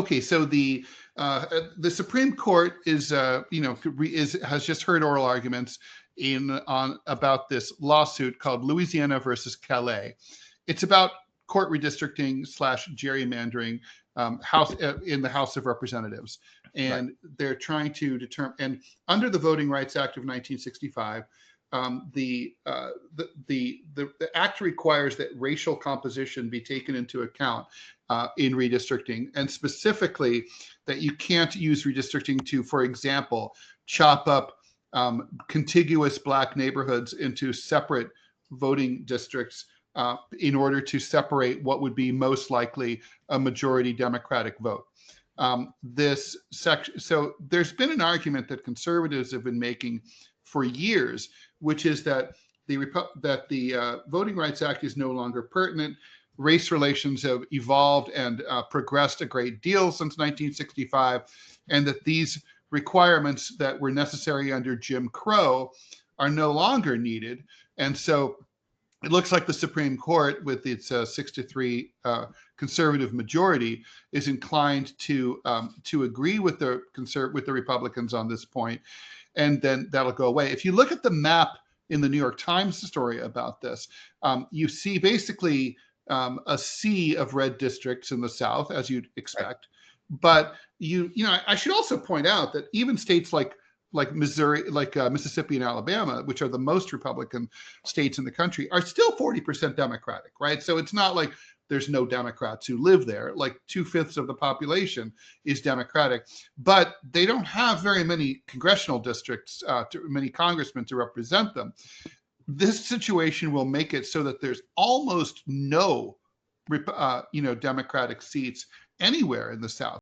Okay, so the Supreme Court is has just heard oral arguments in on about this lawsuit called Louisiana versus Calais. It's about court redistricting slash gerrymandering, in the House of Representatives, Right. and they're trying to determine. And under the Voting Rights Act of 1965, the act requires that racial composition be taken into account in redistricting, and specifically that you can't use redistricting to, for example, chop up contiguous Black neighborhoods into separate voting districts in order to separate what would be most likely a majority Democratic vote. This section, so there's been an argument that conservatives have been making for years, which is that the Voting Rights Act is no longer pertinent. Race relations have evolved and progressed a great deal since 1965, and that these requirements that were necessary under Jim Crow are no longer needed. And so it looks like the Supreme Court, with its 6-3 conservative majority, is inclined to agree with the Republicans on this point, and then that'll go away. If you look at the map in the New York Times story about this, you see basically a sea of red districts in the South, as you'd expect. But I should also point out that even states like Missouri, Mississippi and Alabama, which are the most Republican states in the country, are still 40% Democratic, right? So it's not like there's no Democrats who live there. Like 2/5 of the population is Democratic, but they don't have very many congressional districts, many congressmen to represent them. This situation will make it so that there's almost no, Democratic seats anywhere in the South.